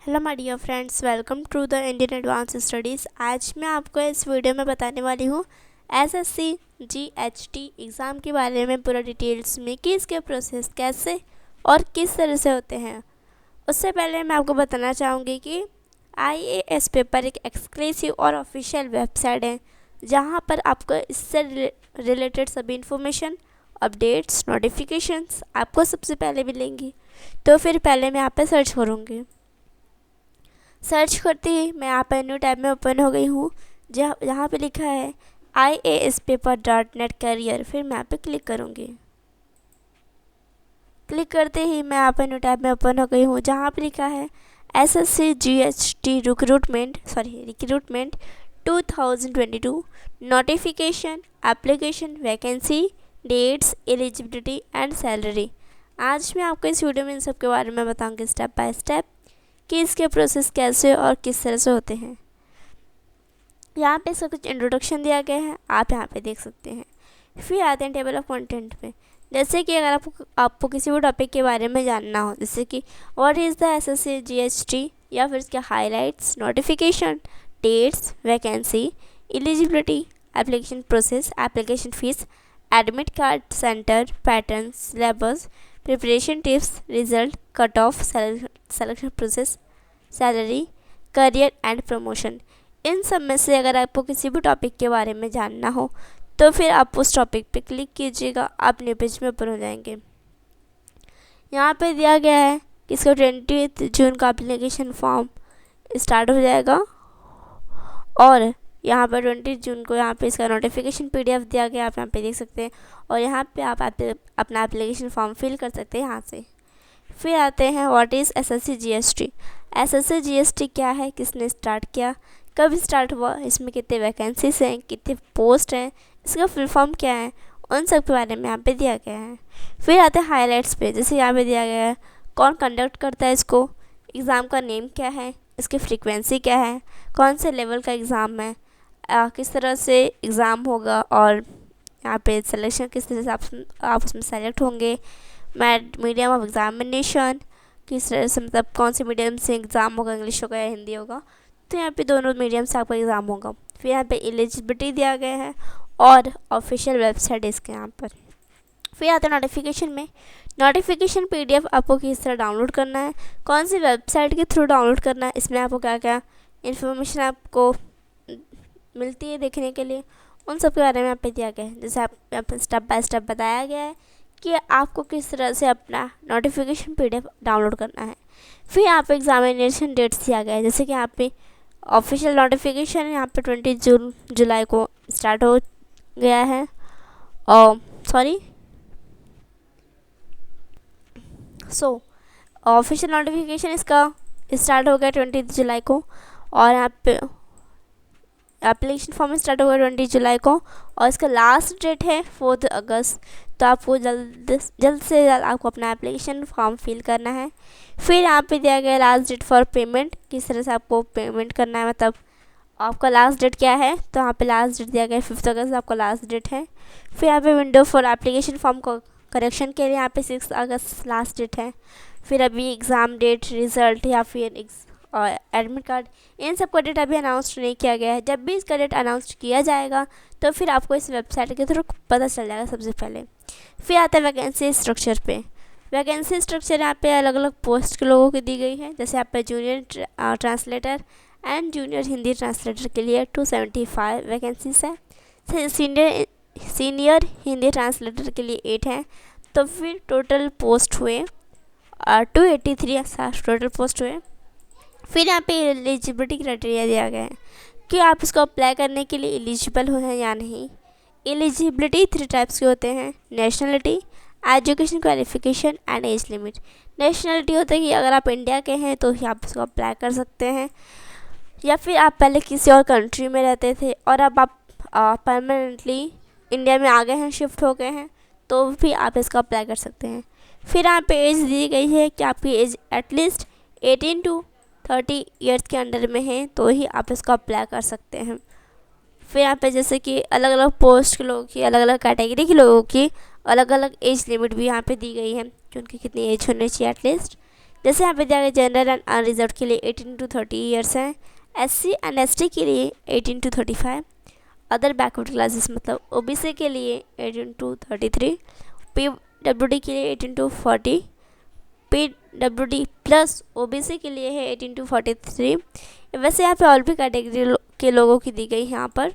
Hello my dear friends, welcome to the Indian advance studies. आज मैं आपको इस वीडियो में बताने वाली हूँ एसएससी जीएचटी एग्ज़ाम के बारे में पूरा डिटेल्स में कि इसके प्रोसेस कैसे और किस तरह से होते हैं। उससे पहले मैं आपको बताना चाहूँगी कि आईएएस पेपर एक एक्सक्लूसिव और ऑफिशियल वेबसाइट है जहाँ पर आपको इससे रिलेटेड सभी इंफॉर्मेशन, अपडेट्स, नोटिफिकेशंस आपको सबसे पहले मिलेंगी। तो फिर पहले मैं यहाँ पे सर्च करूँगी। सर्च करते ही मैं यहाँ पर न्यू टैब में ओपन हो गई हूँ जहाँ पे लिखा है IASpaper.net करियर। फिर मैं यहाँ पे क्लिक करूँगी। क्लिक करते ही मैं यहाँ पर न्यू टैब में ओपन हो गई हूँ जहाँ पे लिखा है SSC GHT recruitment 2022 notification, application, vacancy, dates, eligibility and salary. आज मैं आपको इस वीडियो में इन सब के बारे में बताऊँगी स्टेप बाय स्टेप कि इसके प्रोसेस कैसे और किस तरह से होते हैं। यहाँ पे इसका कुछ इंट्रोडक्शन दिया गया है, आप यहाँ पे देख सकते हैं। फिर आते हैं टेबल ऑफ कंटेंट पे। जैसे कि अगर आपको किसी भी टॉपिक के बारे में जानना हो, जैसे कि what is the SSC GHT या फिर इसके highlights, notification, dates, vacancy, eligibility, application process, application fees, admit card centre, pattern, syllabus, preparation tips, result, cut off, selection process, salary, career and promotion. इन सब में से अगर आपको किसी भी टॉपिक के बारे में जानना हो तो फिर आप उस टॉपिक पे क्लिक कीजिएगा, आप न्यू पेज में ओपन हो जाएंगे। यहाँ पे दिया गया है कि इसका 20 जून का एप्लीकेशन फॉर्म स्टार्ट हो जाएगा और यहाँ पर 20 जून को यहाँ पे इसका नोटिफिकेशन PDF दिया गया, आप यहाँ पे देख सकते हैं। और यहाँ पे आप अपना एप्लीकेशन फॉर्म फिल कर सकते हैं यहाँ से। फिर आते हैं व्हाट इज़ एसएससी जीएचटी। एसएससी जीएचटी क्या है, किसने स्टार्ट किया, कब स्टार्ट हुआ, इसमें कितने वैकेंसीज हैं, कितने पोस्ट हैं, इसका फुल फॉर्म क्या है, उन सब के बारे में यहाँ पे दिया गया है। फिर आते हैं हाईलाइट्स पे। जैसे यहाँ पे दिया गया है कौन कंडक्ट करता है इसको, एग्ज़ाम का नेम क्या है, इसकी फ्रीक्वेंसी क्या है, कौन से लेवल का एग्ज़ाम है, किस तरह से एग्ज़ाम होगा और यहाँ पे सिलेक्शन किस तरह से आप उसमें सेलेक्ट होंगे, मीडियम ऑफ एग्जामिनेशन किस तरह से, मतलब कौन से मीडियम से एग्ज़ाम होगा, इंग्लिश होगा या हिंदी होगा। तो यहाँ पे दोनों मीडियम से आपका एग्ज़ाम होगा। फिर यहाँ पे एलिजिबिलिटी दिया गया है और ऑफिशियल वेबसाइट इसके यहाँ पर। फिर आता है नोटिफिकेशन में। नोटिफिकेशन PDF आपको किस तरह डाउनलोड करना है, कौन सी वेबसाइट के थ्रू डाउनलोड करना है, इसमें आपको क्या क्या इन्फॉर्मेशन आपको मिलती है देखने के लिए, उन सब के बारे में यहाँ पे दिया गया है। जैसे आप यहाँ पर स्टेप बाय स्टेप बताया गया है कि आपको किस तरह से अपना नोटिफिकेशन PDF डाउनलोड करना है। फिर यहाँ पे एग्जामिनेशन डेट्स दिया गया है। जैसे कि यहाँ पे ऑफिशियल नोटिफिकेशन यहाँ पे 20 जुलाई को स्टार्ट हो गया है और ऑफिशियल नोटिफिकेशन इसका स्टार्ट हो गया 20 जुलाई को और यहाँ पे एप्लीकेशन फॉर्म स्टार्ट होगा 20 जुलाई को और इसका लास्ट डेट है 4 अगस्त। तो आपको जल्द से जल्द आपको अपना एप्लीकेशन फॉर्म फिल करना है। फिर यहाँ पे दिया गया लास्ट डेट फॉर पेमेंट, किस तरह से आपको पेमेंट करना है, मतलब आपका लास्ट डेट क्या है। तो यहाँ पे लास्ट डेट दिया गया है 5 अगस्त आपका लास्ट डेट है। फिर यहाँ पे विंडो फॉर एप्लीकेशन फॉर्म को करेक्शन के लिए यहाँ पे 6 अगस्त लास्ट डेट है। फिर अभी एग्ज़ाम डेट, रिज़ल्ट या फिर और एडमिट कार्ड, इन सब का डेट अभी अनाउंस नहीं किया गया है। जब भी इसका डेट अनाउंस किया जाएगा तो फिर आपको इस वेबसाइट के थ्रू पता चल जाएगा सबसे पहले। फिर आता है वैकेंसी स्ट्रक्चर पे। वैकेंसी स्ट्रक्चर यहाँ पे अलग अलग पोस्ट के लोगों की दी गई है। जैसे यहाँ पे junior translator and junior Hindi translator के लिए 275 वैकेंसीज है। सीनियर हिंदी ट्रांसलेटर के लिए 8 हैं। तो फिर टोटल पोस्ट हुए 283 टोटल पोस्ट हुए। फिर यहाँ पे एलिजिबिलिटी क्राइटेरिया दिया गया है कि आप इसको अप्लाई करने के लिए एलिजिबल हो हैं या नहीं। एलिजिबिलिटी 3 टाइप्स के होते हैं, nationality, education qualification and age limit. Nationality होता है कि अगर आप इंडिया के हैं तो ही आप इसको अप्लाई कर सकते हैं, या फिर आप पहले किसी और कंट्री में रहते थे और अब आप परमानेंटली इंडिया में आ गए हैं, शिफ्ट हो गए हैं, तो भी आप इसको अप्लाई कर सकते हैं। फिर यहाँ पे एज दी गई है कि आपकी एज एटलीस्ट 18 to 30 ईयर्स के अंडर में है तो ही आप इसको अप्लाई कर सकते हैं। फिर यहाँ पे जैसे कि अलग अलग पोस्ट के लोगों की, अलग अलग कैटेगरी के लोगों की अलग अलग एज लिमिट भी यहाँ पे दी गई है कि उनकी कितनी एज होनी चाहिए एटलीस्ट। जैसे यहाँ पे दिया गया जनरल एंड अनरिजर्व्ड के लिए 18 to 30 ईयर्स हैं, SC एंड ST के लिए 18 to 35, अदर बैकवर्ड क्लासेस मतलब OBC के लिए 18 to 33, PWD के लिए 18 to 40, PWD प्लस OBC के लिए है 18 to 43। वैसे यहाँ पे और भी कैटेगरी के लोगों की दी गई है यहाँ पर।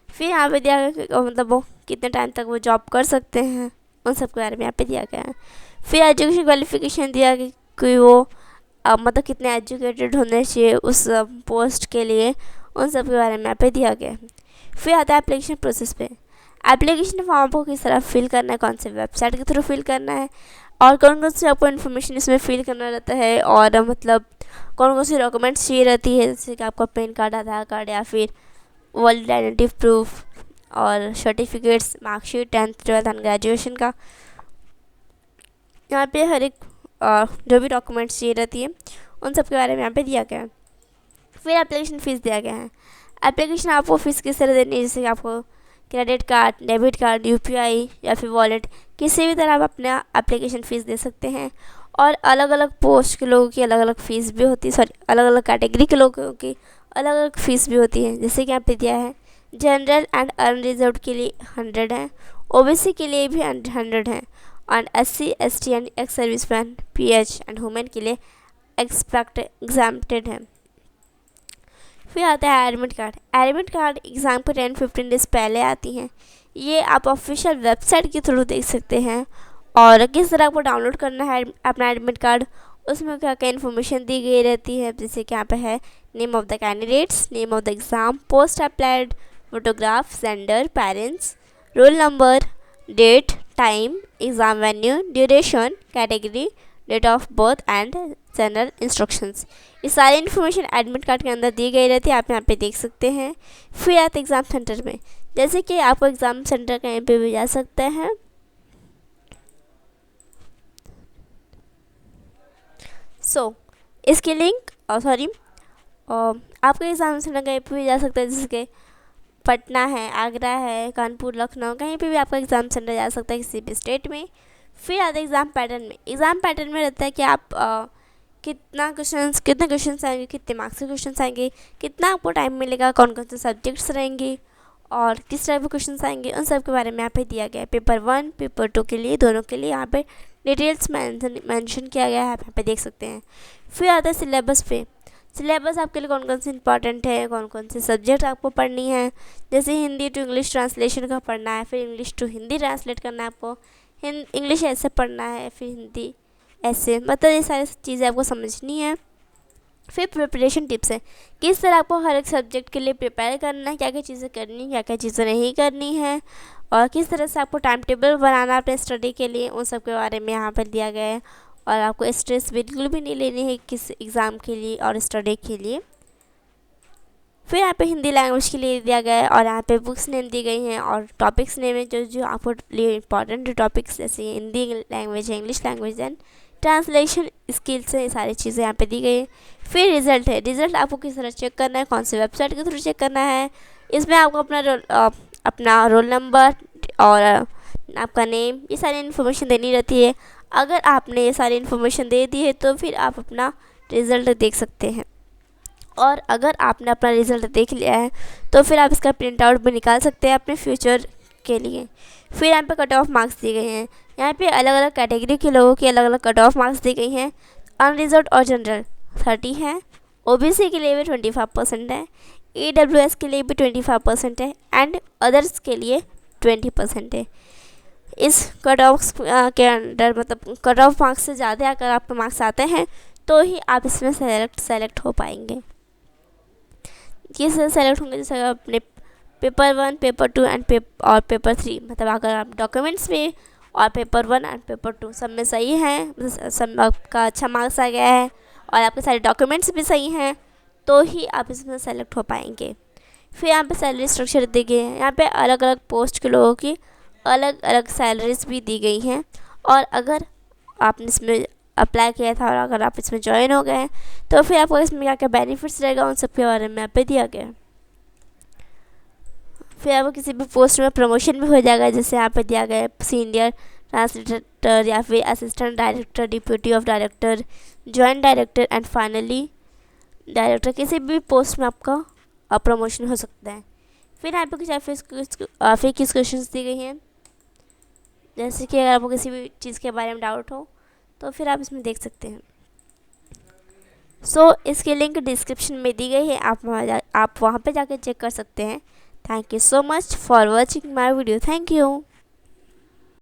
फिर यहाँ पे दिया गया मतलब वो कितने टाइम तक वो जॉब कर सकते हैं, उन सब के बारे में यहाँ पे दिया गया है। फिर एजुकेशन क्वालिफिकेशन दिया गया कि वो मतलब कितने एजुकेटेड होने चाहिए उस पोस्ट के लिए, उन सब के बारे में यहाँ पे दिया गया है। फिर आता है एप्लीकेशन प्रोसेस पे। एप्लीकेशन फॉर्म को किस तरह फिल करना है, कौन से वेबसाइट के थ्रू फिल करना है, और कौन कौन सी आपको इन्फॉर्मेशन इसमें फिल करना रहता है, और मतलब कौन कौन सी डॉक्यूमेंट्स चाहिए रहती है, जैसे कि आपका पैन कार्ड, आधार कार्ड या फिर वैलिड आइडेंटिटी प्रूफ और certificates, marksheet 10th 12th and graduation का। यहाँ पे हर एक जो भी डॉक्यूमेंट्स चाहिए रहती है उन सब के बारे में यहाँ पे दिया गया है। फिर एप्लीकेशन फ़ीस दिया गया है। एप्लीकेशन आपको फ़ीस किस तरह देनी है, जैसे कि आपको credit card, debit card, UPI या फिर वॉलेट, किसी भी तरह आप अपना एप्लीकेशन फ़ीस दे सकते हैं। और अलग अलग पोस्ट के लोगों की अलग अलग फ़ीस भी होती है, अलग अलग कैटेगरी के लोगों की अलग अलग फ़ीस भी होती है। जैसे कि यहाँ पे दिया है जनरल एंड अनरिजर्व्ड के लिए 100 है, OBC के लिए भी 100 है, और SC ST and ex serviceman, PH and women के लिए एग्जैम्प्टेड है। फिर आता है admit card. Admit card exam के 10-15 डेज़ पहले आती हैं। ये आप ऑफिशियल वेबसाइट के थ्रू देख सकते हैं। और किस तरह आपको डाउनलोड करना है अपना एडमिट कार्ड, उसमें क्या क्या इन्फॉर्मेशन दी गई रहती है, जैसे कि यहाँ पे है name of the candidates, name of the exam, post applied, photograph, sender, parents, roll number, date, time, exam venue, duration, category, date of birth and general instructions. ये सारी इन्फॉर्मेशन एडमिट कार्ड के अंदर दी गई रहती है, आप यहाँ पे देख सकते हैं। फिर आते एग्ज़ाम सेंटर में, जैसे कि आपको एग्ज़ाम सेंटर कहीं पे भी जा सकते हैं। इसकी लिंक आपका एग्ज़ाम सेंटर कहीं पे भी जा सकता है, जैसे कि पटना है, आगरा है, कानपुर, लखनऊ, कहीं पे भी आपका एग्ज़ाम सेंटर जा सकता है किसी भी स्टेट में। फिर आते एग्ज़ाम पैटर्न में। एग्ज़ाम पैटर्न में रहता है कि आप कितने क्वेश्चंस आएंगे, कितने मार्क्स के क्वेश्चंस आएंगे, कितना आपको टाइम मिलेगा, कौन कौन से सब्जेक्ट्स रहेंगे और किस टाइप के क्वेश्चंस आएंगे, उन सब के बारे में यहाँ पे दिया गया है। पेपर 1 पेपर 2 के लिए, दोनों के लिए यहाँ पे डिटेल्स मेंशन किया गया है, आप यहाँ पे देख सकते हैं। फिर आता है सिलेबस पे। सिलेबस आपके लिए कौन कौन से इंपॉर्टेंट है, कौन कौन से सब्जेक्ट आपको पढ़नी है, जैसे हिंदी टू इंग्लिश ट्रांसलेशन का पढ़ना है, फिर इंग्लिश टू हिंदी ट्रांसलेट करना है आपको, इंग्लिश ऐसे पढ़ना है, फिर हिंदी ऐसे, मतलब ये सारी चीज़ें आपको समझनी है। फिर प्रिपरेशन टिप्स है, किस तरह आपको हर एक सब्जेक्ट के लिए प्रिपेयर करना है, क्या क्या चीज़ें करनी है, क्या क्या चीज़ें नहीं करनी है, और किस तरह से आपको टाइम टेबल बनाना है अपने स्टडी के लिए, उन सब के बारे में यहाँ पर दिया गया है। और आपको स्ट्रेस बिल्कुल भी नहीं लेनी है किस एग्ज़ाम के लिए और स्टडी के लिए। फिर यहाँ पे हिंदी लैंग्वेज के लिए दिया गया है, और यहाँ पे बुक्स नेम दी गई हैं और टॉपिक्स नेम है जो आपको लिए इंपॉर्टेंट टॉपिक्स, जैसे हिंदी लैंग्वेज है, English language and translation skills है, ये सारी चीज़ें यहाँ पे दी गई है। फिर रिज़ल्ट है। रिज़ल्ट आपको किस तरह चेक करना है, कौन से वेबसाइट के थ्रू चेक करना है, इसमें आपको अपना रोल नंबर और आपका नेम, ये सारी इन्फॉर्मेशन देनी रहती है। अगर आपने ये सारी इन्फॉर्मेशन दे दी है तो फिर आप अपना रिज़ल्ट देख सकते हैं। और अगर आपने अपना रिज़ल्ट देख लिया है तो फिर आप इसका प्रिंट आउट भी निकाल सकते हैं अपने फ्यूचर के लिए। फिर यहाँ पे कट ऑफ मार्क्स दिए गए हैं। यहाँ पे अलग अलग कैटेगरी के लोगों की अलग अलग कट ऑफ मार्क्स दी गई हैं। अनरिजर्व्ड और जनरल 30 है, OBC के लिए भी 25% है, EWS के लिए भी 25% है एंड अदर्स के लिए 20% है। इस कट ऑफ के अंडर मतलब कट ऑफ मार्क्स से ज़्यादा अगर आपके मार्क्स आते हैं तो ही आप इसमें सेलेक्ट हो पाएंगे। किससे सेलेक्ट होंगे, जैसे अपने पेपर 1 पेपर 2 एंड पेपर 3, मतलब अगर आप डॉक्यूमेंट्स में और पेपर 1 एंड पेपर 2 सब में सही हैं, सब आपका अच्छा मार्क्स आ गया है और आपके सारे डॉक्यूमेंट्स भी सही हैं तो ही आप इसमें सेलेक्ट हो पाएंगे। फिर यहाँ पे सैलरी स्ट्रक्चर दी गई है। यहाँ पे अलग अलग पोस्ट के लोगों की अलग अलग सैलरीज भी दी गई हैं, और अगर आपने इसमें अप्लाई किया था और अगर आप इसमें ज्वाइन हो गए हैं तो फिर आपको इसमें क्या क्या बेनिफिट्स रहेगा, उन सब के बारे में यहाँ पे दिया गया है। फिर आपको किसी भी पोस्ट में प्रमोशन भी हो जाएगा, जैसे यहाँ पे दिया गया है सीनियर ट्रांसलेटर या फिर assistant director, deputy of director, joint director and finally director. किसी भी पोस्ट में आपका प्रमोशन हो सकता है। फिर यहाँ पे कुछ किस क्वेश्चन दी गई हैं, जैसे कि अगर आपको किसी भी चीज़ के बारे में डाउट हो तो फिर आप इसमें देख सकते हैं। इसकी लिंक डिस्क्रिप्शन में दी गई है, आप वहाँ पे जाके चेक कर सकते हैं। Thank you so much for watching my video. Thank you.